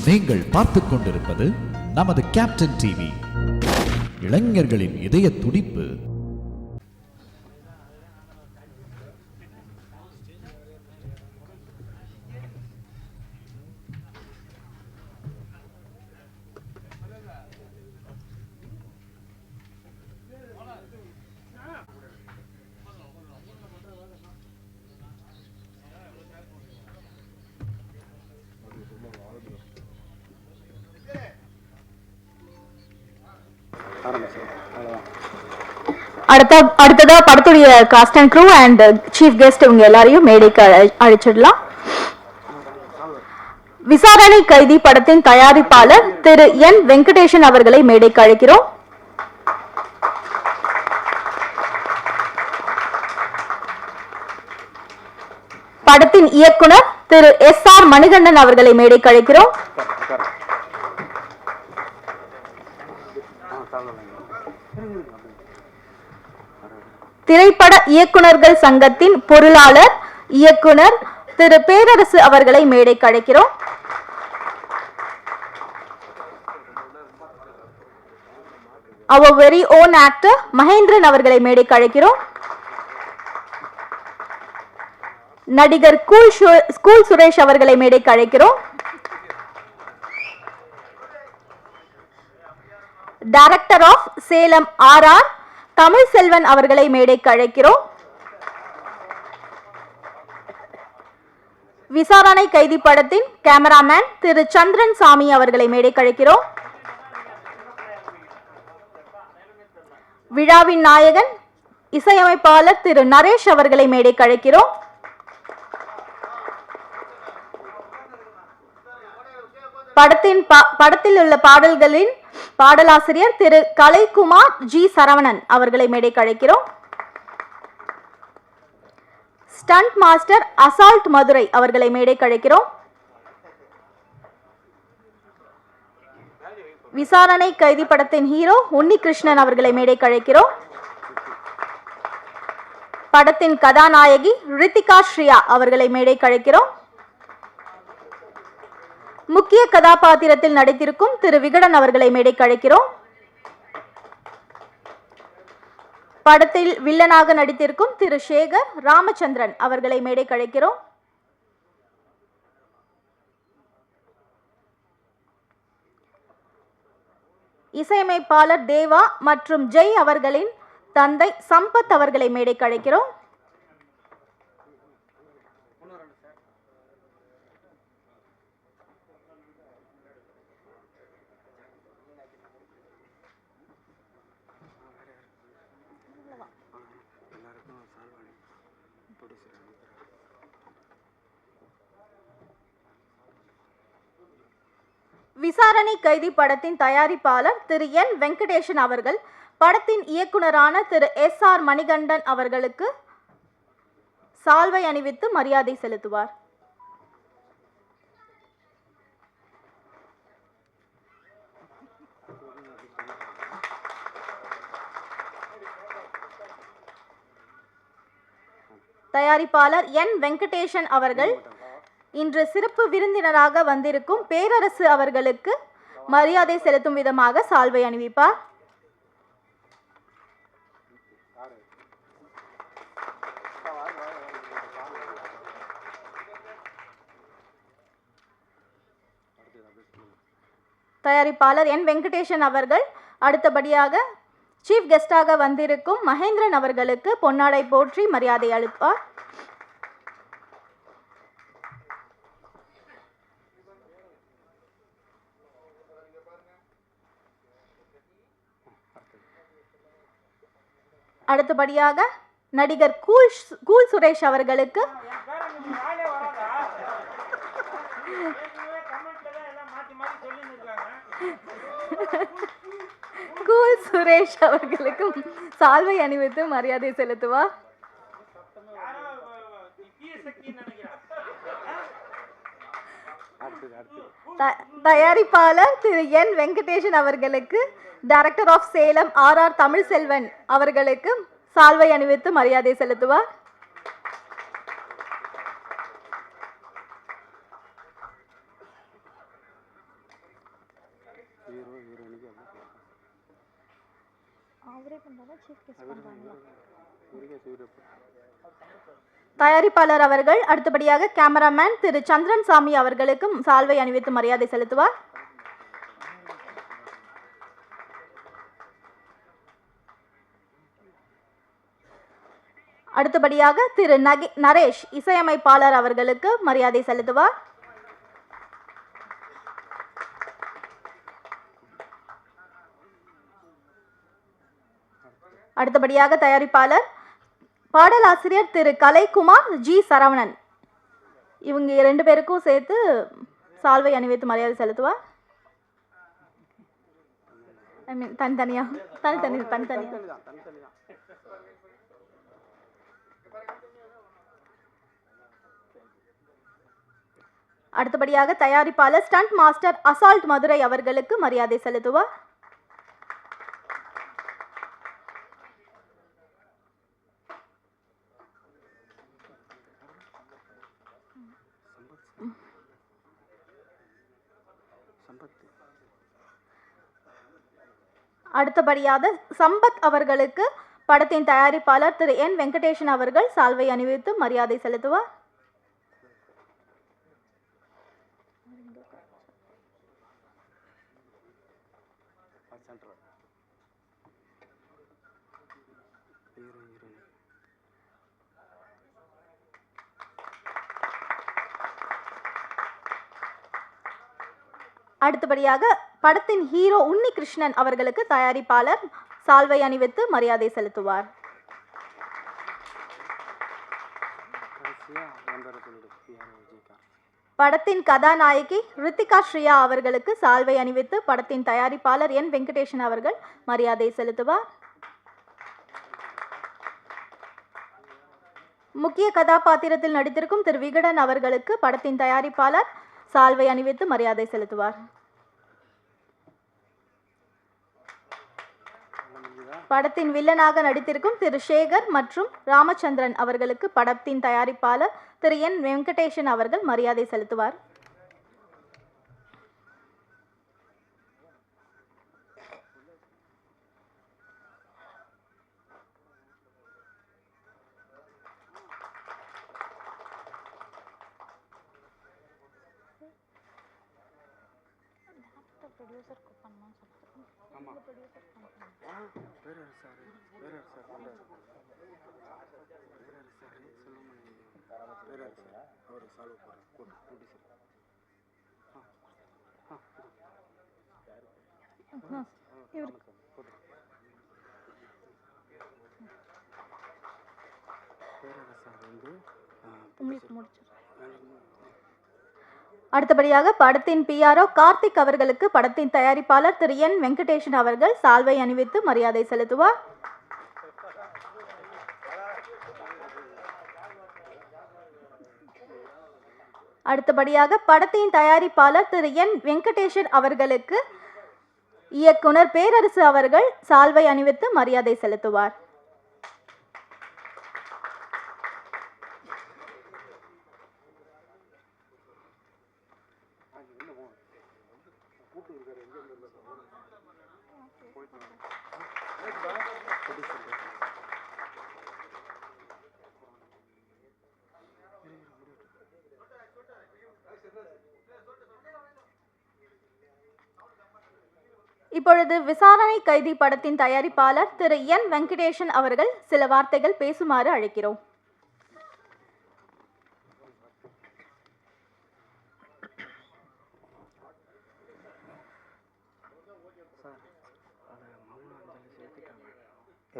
நீங்கள் பார்த்துக் கொண்டிருப்பது நமது கேப்டன் டிவி. இளைஞர்களின் இதய துடிப்பு. அடுத்ததா படத்துடைய cast and crew and chief guest இவங்க எல்லாரையும் மேடைக்கு அழைச்சிடலாம். விசாரணை கைதி படத்தின் தயாரிப்பாளர் திரு என் வெங்கடேசன் அவர்களை மேடைக்கு அழைக்கிறோம். படத்தின் இயக்குனர் திரு SR மணிகண்டன் அவர்களை மேடைக்கு அழைக்கிறோம். திரைப்பட இயக்குனர்கள் சங்கத்தின் பொருளாளர் இயக்குனர் திரு பேரரசு அவர்களை மேடைக்கு அழைக்கிறோம். Our very own actor Mahendran அவர்களை மேடைக்கு அழைக்கிறோம். நடிகர் கூல் சுரேஷ் அவர்களை மேடைக்கு அழைக்கிறோம். Director of Salem RR Tamil Selvan அவர்களை மேடைக்கு அழைக்கிறோம். விசாரணை கைதி படத்தின் கேமராமேன் திரு சந்திரன் சாமி அவர்களை மேடைக்கு அழைக்கிறோம். விழாவின் நாயகன் இசையமைப்பாளர் திரு நரேஷ் அவர்களை மேடைக்கு அழைக்கிறோம். படத்தில் உள்ள பாடல்களின் பாடலாசிரியர் திரு கலைக்குமார் G சரவணன் அவர்களை மேடைக்கு அழைக்கிறோம். ஸ்டண்ட் மாஸ்டர் அசால்ட் மதுரை அவர்களை மேடைக்கு அழைக்கிறோம். விசாரணை கைதி படத்தின் ஹீரோ உன்னிகிருஷ்ணன் அவர்களை மேடைக்கு அழைக்கிறோம். படத்தின் கதாநாயகி ரித்திகா ஸ்ரீயா அவர்களை மேடைக்கு அழைக்கிறோம். முக்கிய கதாபாத்திரத்தில் நடித்திருக்கும் திரு விகடன் அவர்களை மேடைக்கு அழைக்கிறோம். படத்தில் வில்லனாக நடித்திருக்கும் திரு சேகர் ராமச்சந்திரன் அவர்களை மேடைக்கு அழைக்கிறோம். இசையமைப்பாளர் தேவா மற்றும் ஜெய் அவர்களின் தந்தை சம்பத் அவர்களை மேடைக்கு அழைக்கிறோம். விசாரணை கைதி படத்தின் தயாரிப்பாளர் திரு என் வெங்கடேசன் அவர்கள் படத்தின் இயக்குனரான திரு SR மணிகண்டன் அவர்களுக்கு சால்வை அணிவித்து மரியாதை செலுத்துவார். தயாரிப்பாளர் என் வெங்கடேசன் அவர்கள் இன்று சிறப்பு விருந்தினராக வந்திருக்கும் பேரரசு அவர்களுக்கு மரியாதை செலுத்தும் விதமாக சால்வை அணிவிப்பார். தயாரிப்பாளர் என் வெங்கடேசன் அவர்கள் அடுத்தபடியாக சீஃப் கெஸ்டாக வந்திருக்கும் மகேந்திரன் அவர்களுக்கு பொன்னாடை போற்றி மரியாதை அளிப்பார். அடுத்தபடியாக நடிகர் கூல் சுரேஷ் அவர்களுக்கு சால்வை அணிவித்து மரியாதை செலுத்துவார். தயாரிப்பாளர் திரு என் வெங்கடேசன் அவர்களுக்கு director of Salem RR Tamil Selvan அவர்களுக்கு சால்வை அணிவித்து மரியாதை செலுத்துவார். தயாரிப்பாளர் அவர்கள் அடுத்தபடியாக கேமராமேன் திரு சந்திரன் சாமி அவர்களுக்கு சால்வை அணிவித்து மரியாதை செலுத்துவார். அடுத்தபடியாக திரு நரேஷ் இசையமைப்பாளர் அவர்களுக்கு மரியாதை செலுத்துவார். அடுத்தபடியாக தயாரிப்பாளர் பாடலாசிரியர் திரு கலைக்குமார் ஜி சரவணன் இவங்க 2 பேருக்கும் சேர்த்து சால்வை அணிவித்து மரியாதை செலுத்துவார். தனித்தனியா. அடுத்தபடியாக தயாரிப்பாளர் ஸ்டண்ட் மாஸ்டர் அசால்ட் மதுரை அவர்களுக்கு மரியாதை செலுத்துவார். அடுத்தபடியாக சம்பத் அவர்களுக்கு படத்தின் தயாரிப்பாளர் திரு என் வெங்கடேசன் அவர்கள் சால்வை அணிவித்து மரியாதை செலுத்துவார். அடுத்தபடியாக படத்தின் ஹீரோ உன்னி கிருஷ்ணன் அவர்களுக்கு தயாரிப்பாளர் சால்வை அணிவித்து மரியாதை செலுத்துவார். படத்தின் கதாநாயகி ரித்திகா ஸ்ரீயா அவர்களுக்கு சால்வை அணிவித்து படத்தின் தயாரிப்பாளர் என் வெங்கடேசன் அவர்கள் மரியாதை செலுத்துவார். முக்கிய கதாபாத்திரத்தில் நடித்திருக்கும் திரு விகடன் அவர்களுக்கு படத்தின் தயாரிப்பாளர் சால்வை அணிவித்து மரியாதை செலுத்துவார். படத்தின் வில்லனாக நடித்திருக்கும் திரு சேகர் மற்றும் ராமச்சந்திரன் அவர்களுக்கு படத்தின் தயாரிப்பாளர் திரு என் வெங்கடேசன் அவர்கள் மரியாதை செலுத்துவார். அடுத்தபடியாக படத்தின் பிஆர்ஓ கார்த்திக் அவர்களுக்கு படத்தின் தயாரிப்பாளர் திரு என் வெங்கடேசன் அவர்கள் சால்வை அணிவித்து மரியாதை செலுத்துவார். அடுத்தபடியாக படத்தின் தயாரிப்பாளர் திரு என் வெங்கடேசன் அவர்களுக்கு இயக்குனர் பேரரசு அவர்கள் சால்வை அணிவித்து மரியாதை செலுத்துவார். இப்பொழுது விசாரணை கைதி படத்தின் தயாரிப்பாளர் திரு என் வெங்கடேசன் அவர்கள் சில வார்த்தைகள் பேசுமாறு அழைக்கிறோம்.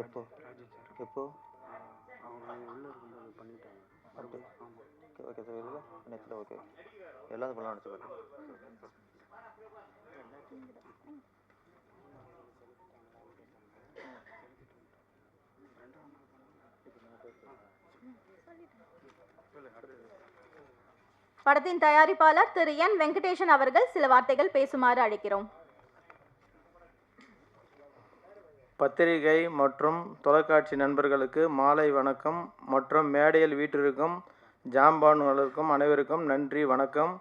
எப்போ எப்போ அவங்க உள்ள இருக்கும்போது பண்ணிட்டாங்க. அப்படி ஓகே சார். இல்லை நெக்ஸ்ட் ஓகே எல்லாத்தையும் பண்ணலாம் நினச்சிக்கிறேன். படத்தின் தயாரிப்பாளர் திரு என் வெங்கடேசன் அவர்கள் சில வார்த்தைகள் பேசுமாறு அழைக்கிறோம். பத்திரிகை மற்றும் தொலைக்காட்சி நண்பர்களுக்கு மாலை வணக்கம் மற்றும் மேடையில் வீட்டிற்கும் ஜாம்பானுகளுக்கும் அனைவருக்கும் நன்றி வணக்கம்.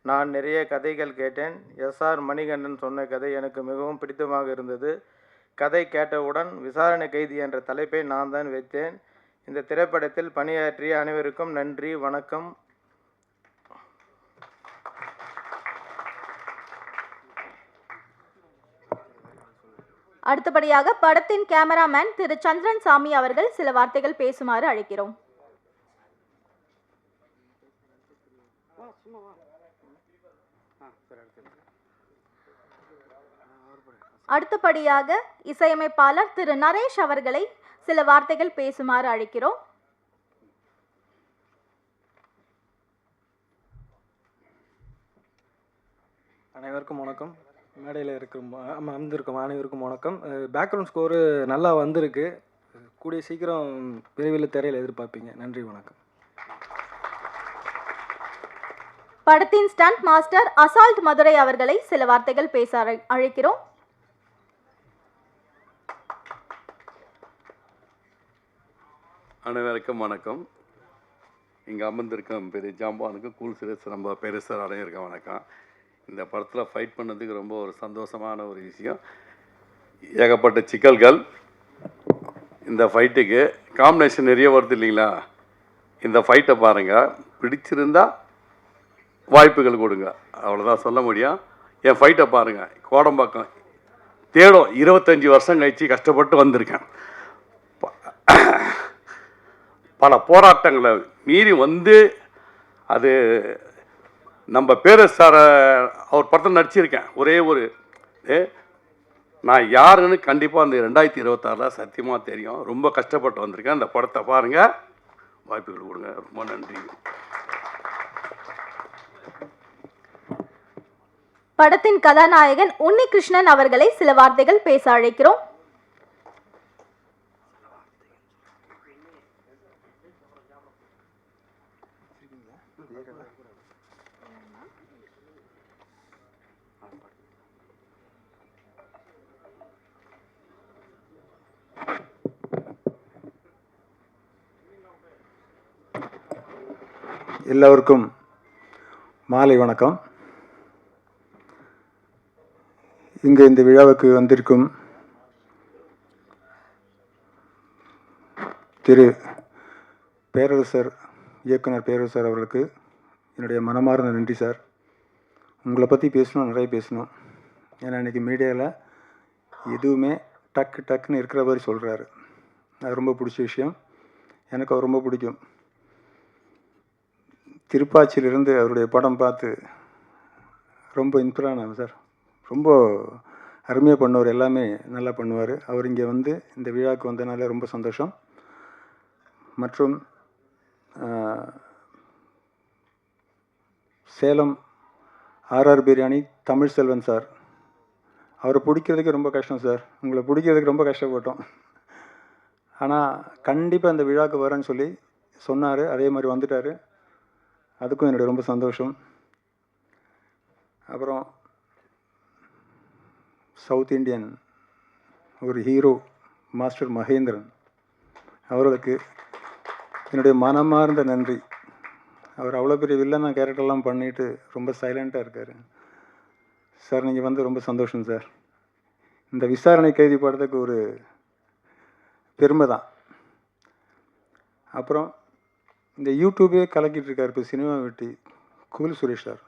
நான் நிறைய கதைகள் கேட்டேன். எஸ்ஆர் மணிகண்டன் சொன்ன கதை எனக்கு மிகவும் பிடித்தமாக இருந்தது. கதை கேட்டவுடன் விசாரணை கைதி என்ற தலைப்பை நான் தான் வைத்தேன். இந்த திரைப்படத்தில் பணியாற்றிய அனைவருக்கும் நன்றி, வணக்கம். அடுத்தபடியாக படத்தின் கேமராமேன் திரு சந்திரன் சாமி அவர்கள் சில வார்த்தைகள் பேசுமாறு அழைக்கிறோம். அடுத்தபடியாக இசையமைப்பாளர் திரு நரேஷ் அவர்களை சில வார்த்தைகள் பேசுமாறு அழைக்கிறோம். அனைவருக்கும் வணக்கம். மேடையில் அமர்ந்திருக்கும் அனைவருக்கும் வணக்கம். பேக்ரவுண்ட் ஸ்கோரு நல்லா வந்திருக்கு. கூடிய சீக்கிரம் விரைவில் திரையில் எதிர்பார்ப்பீங்க. நன்றி, வணக்கம். படத்தின் ஸ்டண்ட் மாஸ்டர் அசால்ட் மதுரை அவர்களை சில வார்த்தைகள் பேச அழைக்கிறோம். அனைவருக்கும் வணக்கம். இங்கே அமர்ந்திருக்கும் பெரிய ஜாம்பானுக்கு கூல் சுரேஷ் ரொம்ப பெருசாக அனைவருக்கும் வணக்கம். இந்த படத்தில் ஃபைட் பண்ணதுக்கு ரொம்ப ஒரு சந்தோஷமான ஒரு விஷயம். ஏகப்பட்ட சிக்கல்கள். இந்த ஃபைட்டுக்கு காம்பினேஷன் நிறைய வருது இல்லைங்களா? இந்த ஃபைட்டை பாருங்கள், பிடிச்சிருந்தா வாய்ப்புகள் கொடுங்க, அவ்வளோதான் சொல்ல முடியும். என் ஃபைட்டை பாருங்கள். கோடம்பாக்கம் தேடும் 25 வருஷம் கழிச்சு கஷ்டப்பட்டு வந்திருக்கேன். பல போராட்டங்களை மீறி வந்து அது நம்ம பேரரசார அவர் படத்தில் நடிச்சிருக்கேன். ஒரே ஒரு நான் யாருன்னு கண்டிப்பாக அந்த 2026 சத்தியமாக தெரியும். ரொம்ப கஷ்டப்பட்டு வந்திருக்கேன். அந்த படத்தை பாருங்கள், வாய்ப்புகள் கொடுங்க. ரொம்ப நன்றி. படத்தின் கதாநாயகன் உன்னிகிருஷ்ணன் அவர்களை சில வார்த்தைகள் பேச அழைக்கிறோம். எல்லோருக்கும் மாலை வணக்கம். இங்கே இந்த விழாவுக்கு வந்திருக்கும் திரு பேரரசர், இயக்குனர் பேரரசர் அவர்களுக்கு என்னுடைய மனமார்ந்த நன்றி சார். உங்களை பற்றி பேசணும், நிறைய பேசணும். ஏன்னா இன்றைக்கி மீடியாவில் எதுவுமே டக்குன்னு இருக்கிற மாதிரி சொல்கிறாரு. அது ரொம்ப பிடிச்ச விஷயம். எனக்கு அவர் ரொம்ப பிடிக்கும். திருப்பாச்சியிலிருந்து அவருடைய படம் பார்த்து ரொம்ப இன்ஸ்பயர் ஆனாங்க சார். ரொம்ப அருமையாக பண்ணுவார், எல்லாமே நல்லா பண்ணுவார். அவர் இங்கே வந்து இந்த விழாவுக்கு வந்ததுனால ரொம்ப சந்தோஷம். மற்றும் சேலம் ஆர்ஆர் பிரியாணி தமிழ் செல்வன் சார், அவரை பிடிக்கிறதுக்கு ரொம்ப கஷ்டம் சார். உங்களை பிடிக்கிறதுக்கு ரொம்ப கஷ்டப்பட்டோம். ஆனால் கண்டிப்பாக இந்த விழாவுக்கு வரேன்னு சொல்லி சொன்னார். அதே மாதிரி வந்துட்டார். அதுக்கும் என்னுடைய ரொம்ப சந்தோஷம். அப்புறம் சவுத் இண்டியன் ஒரு ஹீரோ மாஸ்டர் மகேந்திரன் அவர்களுக்கு என்னுடைய மனமார்ந்த நன்றி. அவர் அவ்வளோ பெரிய வில்லன் கேரக்டர்லாம் பண்ணிவிட்டு ரொம்ப சைலண்ட்டாக இருக்கார் சார். நீங்கள் வந்து ரொம்ப சந்தோஷம் சார். இந்த விசாரணை கைதி படத்துக்கு ஒரு பெருமை தான். அப்புறம் இந்த யூடியூபே கலக்கிட்டு இருக்கார் இப்போ சினிமா வெட்டி கூல் சுரேஷ் சார்.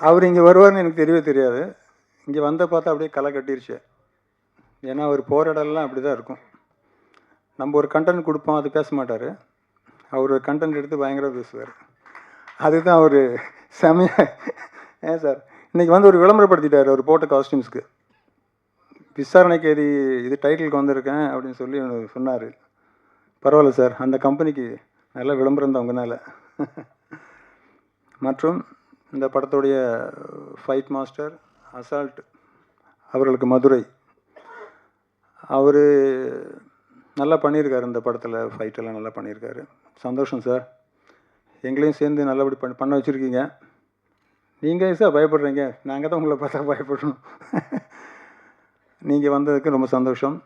அவர் இங்கே வருவார்னு எனக்கு தெரியவே தெரியாது. இங்கே வந்த பார்த்தா அப்படியே களை கட்டிருச்சு. ஏன்னா அவர் போகிற இடம்லாம் அப்படி தான் இருக்கும். நம்ம ஒரு கண்டென்ட் கொடுப்போம், அது பேச மாட்டார். அவர் ஒரு கண்டென்ட் எடுத்து பயங்கரமாக பேசுவார். அதுதான் அவர் செமையாக. ஏன் சார் இன்றைக்கி வந்து ஒரு விளம்பரப்படுத்திட்டார் அவர் போட்ட காஸ்டியூம்ஸ்க்கு. விசாரணை கைதி இது டைட்டிலுக்கு வந்திருக்கேன் அப்படின்னு சொல்லி சொன்னார். பரவாயில்ல சார், அந்த கம்பெனிக்கு நல்ல விளம்பரம் தான் உங்களால். மற்றும் இந்த படத்துடைய ஃபைட் மாஸ்டர் அசால்ட் அவர்களுக்கு மதுரை, அவர் நல்லா பண்ணியிருக்காரு. இந்த படத்தில் ஃபைட்டெல்லாம் நல்லா பண்ணியிருக்காரு. சந்தோஷம் சார். எங்களையும் சேர்ந்து நல்லபடி பண்ண வச்சுருக்கீங்க. நீங்கள் சார் பயப்படுறீங்க, நாங்கள் தான் உங்களை பார்த்தா பயப்படணும். நீங்கள் வந்ததுக்கு ரொம்ப சந்தோஷம்.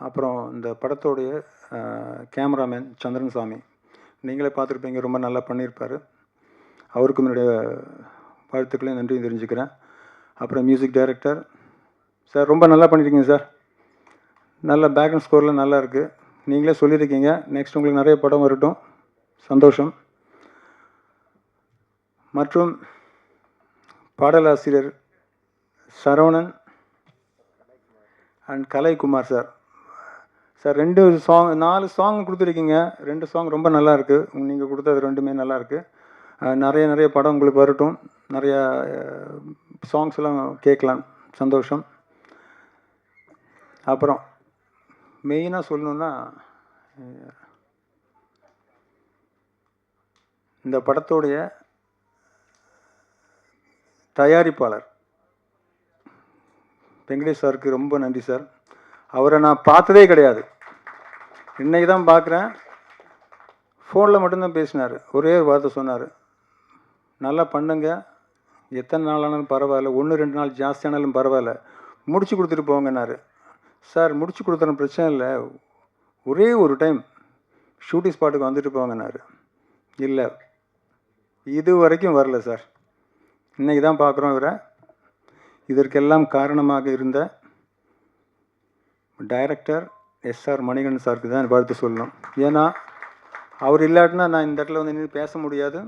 அப்புறம் இந்த படத்தோடைய கேமராமேன் சந்திரன் சாமி, நீங்களே பார்த்துருப்பீங்க, ரொம்ப நல்லா பண்ணியிருப்பார். அவருக்கும் என்னுடைய வாழ்த்துக்களையும் நன்றியும் தெரிஞ்சுக்கிறேன். அப்புறம் மியூசிக் டைரக்டர் சார், ரொம்ப நல்லா பண்ணியிருக்கீங்க சார். நல்ல பேக்ரவுண்ட் ஸ்கோர்லாம் நல்லா இருக்குது. நீங்களே சொல்லியிருக்கீங்க, நெக்ஸ்ட் உங்களுக்கு நிறைய படம் வரட்டும். சந்தோஷம். மற்றும் பாடலாசிரியர் Saravanan and Kalaikumar sir. Sir 4 song கொடுத்துருக்கீங்க. 2 சாங் ரொம்ப நல்லா இருக்குது. நீங்கள் கொடுத்தது 2மே நல்லா இருக்குது. நிறைய படம் உங்களுக்கு வரட்டும். நிறையா சாங்ஸ் எல்லாம் கேட்கலாம். சந்தோஷம். அப்புறம் மெயினாக சொல்லணுன்னா, இந்த படத்தோடைய தயாரிப்பாளர் வெங்கடேஷ் சாருக்கு ரொம்ப நன்றி சார். அவரை நான் பார்த்ததே கிடையாது, இன்றைக்கி தான் பார்க்குறேன். ஃபோனில் மட்டும்தான் பேசினார். ஒரே ஒரு வார்த்தை சொன்னார், நல்லா பண்ணுங்க, எத்தனை நாள் ஆனாலும் பரவாயில்ல, 1-2 நாள் ஜாஸ்தியானாலும் பரவாயில்ல, முடிச்சு கொடுத்துட்டு போங்கன்னாரு. சார், முடிச்சு கொடுத்துற பிரச்சனை இல்லை, ஒரே ஒரு டைம் ஷூட்டிங் ஸ்பாட்டுக்கு வந்துட்டு போங்கன்னாரு. இல்லை, இது வரைக்கும் வரல சார். இன்றைக்கி தான் பார்க்குறோம் இவரை. இதற்கெல்லாம் காரணமாக இருந்த டைரக்டர் எஸ்ஆர் மணிகண்டன் சாருக்கு தான் பார்த்து சொல்லணும். ஏன்னா அவர் இல்லாட்டினா நான் இந்த இடத்துல வந்து நின்று பேச முடியாது,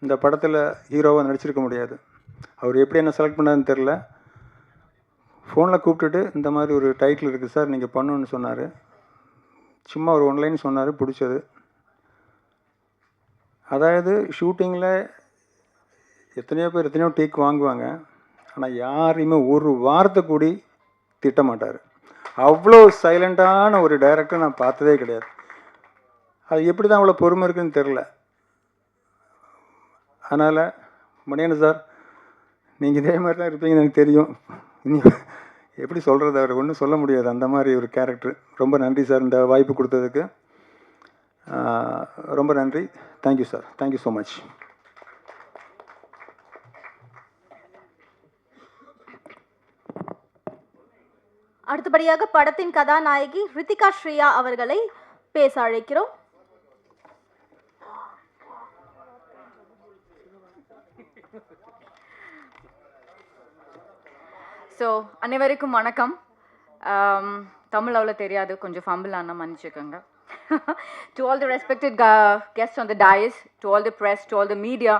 இந்த படத்தில் ஹீரோவாக நடிச்சிருக்க முடியாது. அவர் எப்படி என்ன செலக்ட் பண்ணாருன்னு தெரில. ஃபோனில் கூப்பிட்டுட்டு இந்த மாதிரி ஒரு டைட்டில் இருக்குது சார், நீங்கள் பண்ணணுன்னு சொன்னார். சும்மா ஒரு 1 லைன் சொன்னார், பிடிச்சது. அதாவது ஷூட்டிங்கில் எத்தனையோ பேர் எத்தனையோ டேக் வாங்குவாங்க, ஆனால் யாரையுமே ஒரு வார்த்தை கூடி திட்ட மாட்டார். அவ்வளோ சைலண்ட்டான ஒரு டைரக்டர் நான் பார்த்ததே கிடையாது. அது எப்படி தான் அவ்வளோ பொறுமை இருக்குன்னு தெரில. அதனால் மணிகண்டன் சார், நீங்கள் இதே மாதிரி தான் இருப்பீங்கன்னு எனக்கு தெரியும். இனி எப்படி சொல்கிறது, அவர் ஒன்றும் சொல்ல முடியாது, அந்த மாதிரி ஒரு கேரக்டர். ரொம்ப நன்றி சார், இந்த வாய்ப்பு கொடுத்ததுக்கு ரொம்ப நன்றி. Thank you sir, thank you so much. அடுத்தபடியாக படத்தின் கதாநாயகி ரித்திகா ஸ்ரீயா அவர்களை பேச அழைக்கிறோம். ஸோ அனைவருக்கும் வணக்கம். தமிழ் அவ்வளோ தெரியாது, கொஞ்சம் ஃபம்பிள் ஆனால் மன்னிச்சுக்கோங்க. To all the respected guests on the dais, to all the press, to all the media,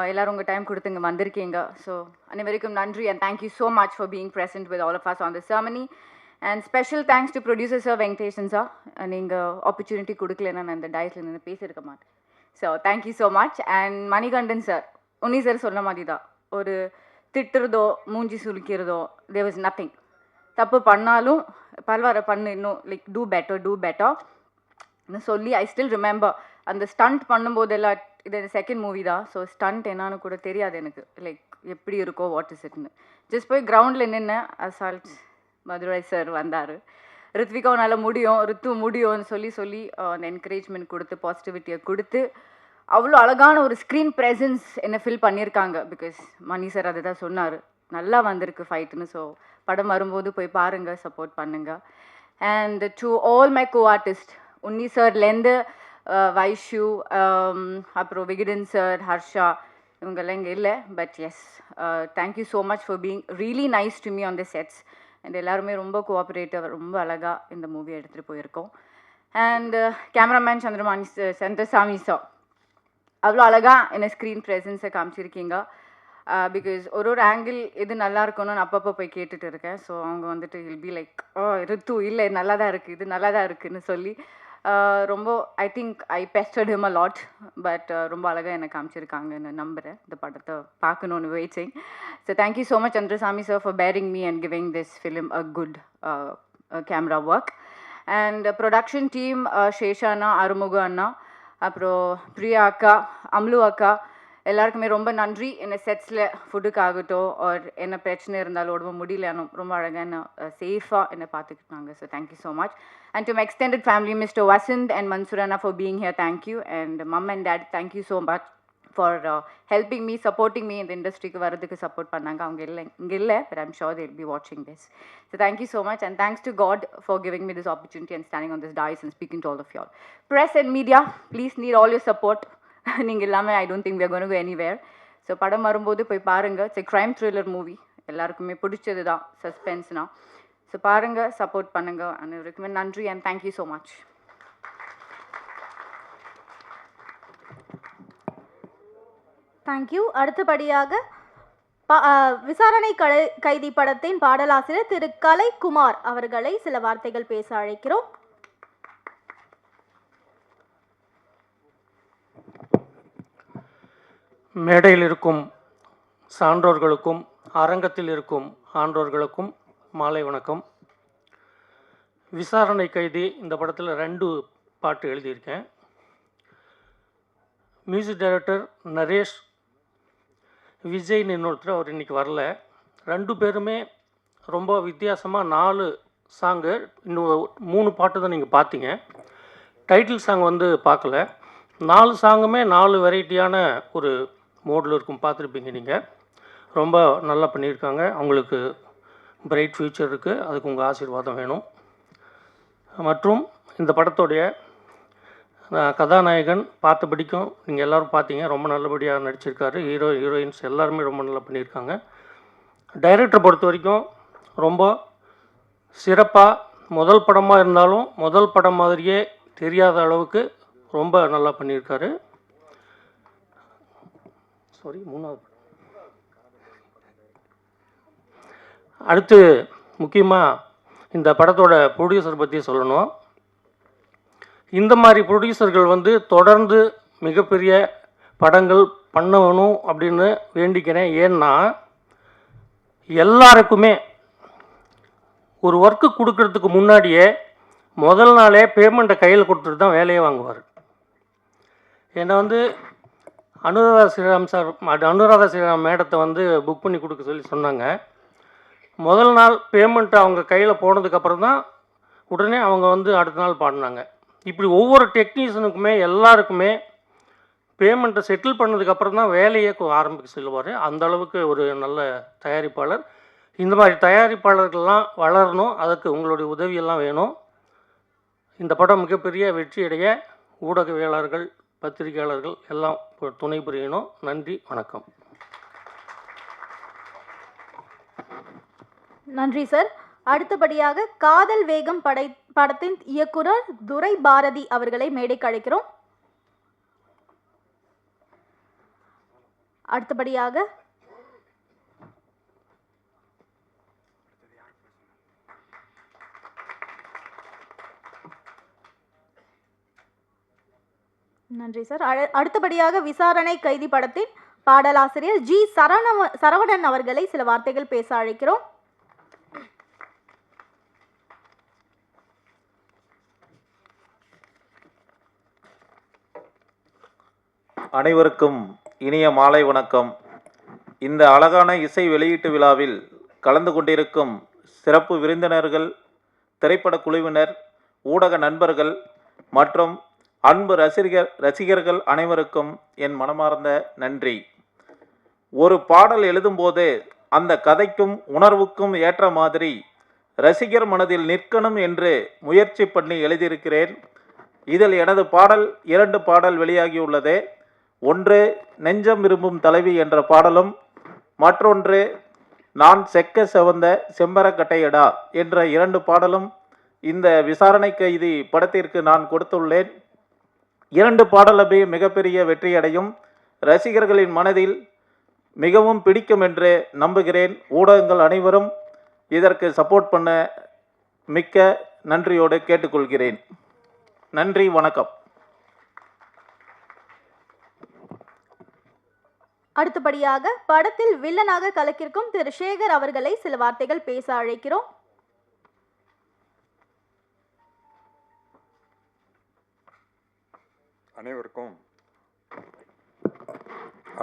எல்லாரும் உங்கள் டைம் கொடுத்துங்க வந்திருக்கீங்க. ஸோ அனைவருக்கும் நன்றி and thank you so much for being present with all of us on this ceremony. And special thanks to producer sir Venkateshan sir. நீங்கள் opportunity கொடுக்கலன்னா நான் இந்த டயஸில் நின்று பேசியிருக்க மாட்டேன். So thank you so much. And Manikandan sir, Unni sir சொன்ன மாதிரி தான், ஒரு திட்டுறதோ மூஞ்சி சுளிக்கிறதோ, there was nothing. தப்பு பண்ணாலும் பரவாயில்ல பண்ணு, இன்னும் லைக் டூ பெட்டர்னு சொல்லி ஐ ஸ்டில் ரிமெம்பர் அந்த ஸ்டண்ட் பண்ணும்போதெல்லாம். இது செகண்ட் மூவி தான், ஸோ ஸ்டண்ட் என்னான்னு கூட தெரியாது எனக்கு, லைக் எப்படி இருக்கோ வாட் இஸ் இட்னு. ஜஸ்ட் போய் கிரவுண்டில் நின்று அசால்ட் மதுரை சார் வந்தார். ரித்விகா நல்லா முடியும், ரித்து முடியும்னு சொல்லி அந்த என்கரேஜ்மெண்ட் கொடுத்து பாசிட்டிவிட்டியை கொடுத்து அவ்வளோ அழகான ஒரு ஸ்க்ரீன் ப்ரெசன்ஸ் என்ன ஃபில் பண்ணியிருக்காங்க. பிகாஸ் மணி சார் அதை தான் சொன்னார், நல்லா வந்திருக்கு ஃபைட்டுன்னு. ஸோ படம் வரும்போது போய் பாருங்கள், சப்போர்ட் பண்ணுங்கள். And to all my co artist, Unni சார்லேருந்து வைஷு, அப்புறம் விகடன் சார், ஹர்ஷா, இவங்கெல்லாம் இங்கே இல்லை, but yes thank you so much for being really nice to me on the sets. And எல்லாருமே ரொம்ப கோஆப்ரேட்டிவ், ரொம்ப அழகாக இந்த மூவியை எடுத்துகிட்டு போயிருக்கோம். அண்ட் கேமராமேன் சந்திரசாமி சார், அவ்வளோ அழகாக என்ன ஸ்க்ரீன் ப்ரெசன்ஸை காமிச்சிருக்கீங்க. பிகாஸ் ஒரு ஆங்கிள் எது நல்லா இருக்கும்னு நான் அப்பப்போ போய் கேட்டுட்டு இருக்கேன். ஸோ அவங்க வந்துட்டு வில் பி லைக், ரித்து இல்லை நல்லா தான் இருக்குது, இது நல்லா தான் இருக்குதுன்னு சொல்லி ரொம்ப I think I bested him a lot. But ரொம்ப அழகாக என்னை காமிச்சிருக்காங்கன்னு நம்புகிறேன். இந்த படத்தை பார்க்கணுன்னு waiting. So thank you so much Chandrasamy sir for bearing me and giving this film a good camera work. And production team Seshana, Arumuga அண்ணா, அப்புறம் பிரியா அக்கா, அம்லு அக்கா, எல்லாருக்குமே ரொம்ப நன்றி. என்னை செட்ஸில் ஃபுட்டுக்காகட்டும் ஒரு என்ன பிரச்சனை இருந்தாலும் உடம்பு முடியலனும் ரொம்ப அழகாக என்ன சேஃபாக என்னை பார்த்துக்கிட்டாங்க. So thank you so much. And to my extended family, mister Vasanth and Mansoorana for being here, thank you. And mum and dad, thank you so much for helping me, supporting me. இந்த இண்டஸ்ட்ரிக்கு வரதுக்கு சப்போர்ட் பண்ணாங்க. அவங்க இங்கே இல்லை, but I'm sure they'll be watching this. So thank you so much, and thanks to God for giving me this opportunity and standing on this dais and speaking to all of y'all. Press and media, please need all your support. நீங்கள் இல்லாமல் I don't think we are going to go anywhere. So படம் வரும்போது போய் பாருங்கள். It's a crime thriller movie, எல்லாருக்குமே பிடிச்சது தான் சஸ்பென்ஸ்னா. So பாருங்கள், சப்போர்ட் பண்ணுங்கள். அனைவருக்குமே நன்றி and thank you so much. Thank you. அடுத்தபடியாக விசாரணை கைதி படத்தின் பாடலாசிரியர் திரு கலைக்குமார் அவர்களை சில வார்த்தைகள் பேச அழைக்கிறோம். மேடையில் இருக்கும் சான்றோர்களுக்கும் அரங்கத்தில் இருக்கும் ஆன்றோர்களுக்கும் மாலை வணக்கம். விசாரணை கைதி இந்த படத்தில் 2 பாட்டு எழுதியிருக்கேன். மியூசிக் டைரக்டர் நரேஷ், விஜய்னு இன்னொருத்தர், அவர் இன்றைக்கி வரல. 2 பேருமே ரொம்ப வித்தியாசமாக 4 சாங்கு, இன்னும் 3 பாட்டு தான் நீங்கள் பார்த்தீங்க. டைட்டில் சாங் வந்து பார்க்கல. 4 சாங்குமே 4 வெரைட்டியான ஒரு மோடில் இருக்கும், பார்த்துருப்பீங்க நீங்கள். ரொம்ப நல்லா பண்ணியிருக்காங்க. அவங்களுக்கு பிரைட் ஃப்யூச்சர் இருக்குது, அதுக்கு உங்கள் ஆசீர்வாதம் வேணும். மற்றும் இந்த படத்துடைய கதாநாயகன் பார்த்தபடிக்கும் நீங்கள் எல்லோரும் பார்த்தீங்க, ரொம்ப நல்லபடியாக நடிச்சிருக்காரு. ஹீரோயின்ஸ் எல்லாருமே ரொம்ப நல்லா பண்ணியிருக்காங்க. டைரக்டரை பொறுத்த வரைக்கும் ரொம்ப சிறப்பாக, முதல் படமாக இருந்தாலும் முதல் படம் மாதிரியே தெரியாத அளவுக்கு ரொம்ப நல்லா பண்ணியிருக்காரு. சாரி, 3வது. அடுத்து முக்கியமாக இந்த படத்தோட ப்ரொடியூசர் பற்றி சொல்லணும். இந்த மாதிரி ப்ரொடியூசர்கள் வந்து தொடர்ந்து மிகப்பெரிய படங்கள் பண்ணணும் அப்படின்னு வேண்டிக்கிறேன். ஏன்னா எல்லாருக்குமே ஒரு ஒர்க்கு கொடுக்கறதுக்கு முன்னாடியே முதல் நாளே பேமெண்ட்டை கையில் கொடுத்துட்டு தான் வேலையே வாங்குவார். ஏன்னா வந்து அனுராதா ஸ்ரீராம் மேடத்தை வந்து புக் பண்ணி கொடுக்க சொல்லி சொன்னாங்க. முதல் நாள் பேமெண்ட்டு அவங்க கையில் போனதுக்கப்புறம் தான் உடனே அவங்க வந்து அடுத்த நாள் பாடினாங்க. இப்படி ஒவ்வொரு டெக்னீஷியனுக்குமே எல்லாருக்குமே பேமெண்ட்டை செட்டில் பண்ணதுக்கப்புறம் தான் வேலையே ஆரம்பிக்க சொல்லுவார். அந்த அளவுக்கு ஒரு நல்ல தயாரிப்பாளர். இந்த மாதிரி தயாரிப்பாளர்கள்லாம் வளரணும், அதுக்கு உங்களுடைய உதவியெல்லாம் வேணும். இந்த படம் மிகப்பெரிய வெற்றியடைய ஊடகவியலாளர்கள், பத்திரிகையாளர்கள் எல்லாம் துணை புரியணும். நன்றி, வணக்கம். நன்றி சார். அடுத்தபடியாக காதல் வேகம் படத்தின் இயக்குனர் துரை பாரதி அவர்களை மேடைக்கு அழைக்கிறோம். அடுத்தபடியாக நன்றி சார். அடுத்தபடியாக விசாரணை கைதி படத்தின் பாடலாசிரியர் ஜி சரவணன் அவர்களை சில வார்த்தைகள் பேச அழைக்கிறோம். அனைவருக்கும் இனிய மாலை வணக்கம். இந்த அழகான இசை வெளியீட்டு விழாவில் கலந்து கொண்டிருக்கும் சிறப்பு விருந்தினர்கள், திரைப்பட குழுவினர், ஊடக நண்பர்கள் மற்றும் அன்பு ரசிகர்கள் அனைவருக்கும் என் மனமார்ந்த நன்றி. ஒரு பாடல் எழுதும்போது அந்த கதைக்கும் உணர்வுக்கும் ஏற்ற மாதிரி ரசிகர் மனதில் நிற்கணும் என்று முயற்சி பண்ணி எழுதியிருக்கிறேன். இதில் எனது பாடல் 2 பாடல் வெளியாகியுள்ளது. ஒன்று நெஞ்சம் விரும்பும் தலைவி என்ற பாடலும், மற்றொன்று நான் செக்க செவந்த செம்பரக்கட்டையடா என்ற 2 பாடலும் இந்த விசாரணை கைதி படத்திற்கு நான் கொடுத்துள்ளேன். 2 பாடலுமே மிகப்பெரிய வெற்றியடையும், ரசிகர்களின் மனதில் மிகவும் பிடிக்கும் என்று நம்புகிறேன். ஊடகங்கள் அனைவரும் இதற்கு சப்போர்ட் பண்ண மிக்க நன்றியோடு கேட்டுக்கொள்கிறேன். நன்றி, வணக்கம். அடுத்தபடியாக படத்தில் வில்லனாக கலக்கிருக்கும் திரு சேகர் அவர்களை சில வார்த்தைகள் பேச அழைக்கிறோம்.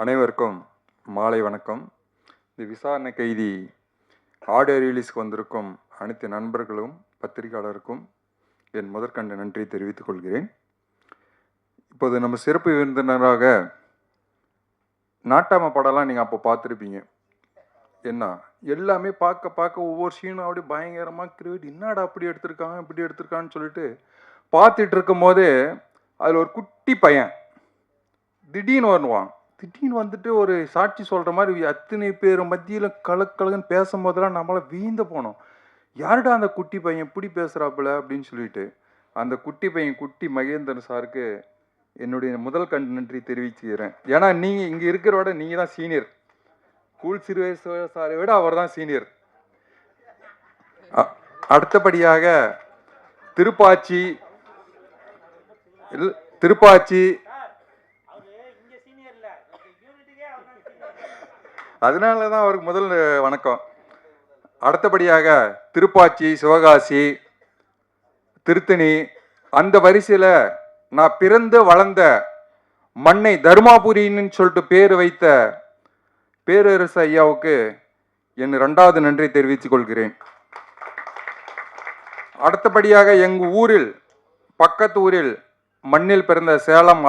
அனைவருக்கும் மாலை வணக்கம். இந்த விசாரணை கைதி ஆடியோ ரிலீஸ்க்கு வந்திருக்கும் அனைத்து நண்பர்களும் பத்திரிகையாளருக்கும் என் முதற்கண்ட நன்றியை தெரிவித்துக் கொள்கிறேன். இப்போது நம்ம சிறப்பு விருந்தினராக நாட்டாம படம்லாம் நீங்கள் அப்போ பார்த்துருப்பீங்க. என்ன எல்லாமே பார்க்க ஒவ்வொரு சீனும் அப்படியே பயங்கரமாக கிரியேட், என்னடா அப்படி எடுத்திருக்காங்க இப்படி எடுத்திருக்கான்னு சொல்லிட்டு பார்த்துட்டு இருக்கும் போதே அதில் ஒரு குட்டி பையன் திடீர்னு வருவான், திடீர்னு வந்துட்டு ஒரு சாட்சி சொல்கிற மாதிரி அத்தனை பேர் மத்தியில் கலக்கலன்னு பேசும்போதெல்லாம் நம்மளால் வீழ்ந்து போனோம். யாருடா அந்த குட்டி பையன் இப்படி பேசுகிறாப்புல அப்படின்னு சொல்லிட்டு அந்த குட்டி பையன் குட்டி மகேந்திரன் சாருக்கு என்னுடைய முதல் நன்றி தெரிவிச்சுக்கிறேன். ஏன்னா நீங்கள் இங்கே இருக்கிறோட நீங்கள் தான் சீனியர். கூல் சிறுவயசு சாரை விட அவர் தான் சீனியர். அடுத்தபடியாக திருப்பாச்சி அதனால தான் அவருக்கு முதல் வணக்கம். அடுத்தபடியாக திருப்பாச்சி, சிவகாசி, திருத்தணி, அந்த வரிசையில் நான் பிறந்து வளர்ந்த மண்ணை தருமாபுரின்னு சொல்லிட்டு பேர் வைத்த பேரரசு ஐயாவுக்கு என் 2வது நன்றி தெரிவித்துக் கொள்கிறேன். அடுத்தபடியாக எங்கள் ஊரில் பக்கத்து ஊரில் மண்ணில் பிறந்த சேலம்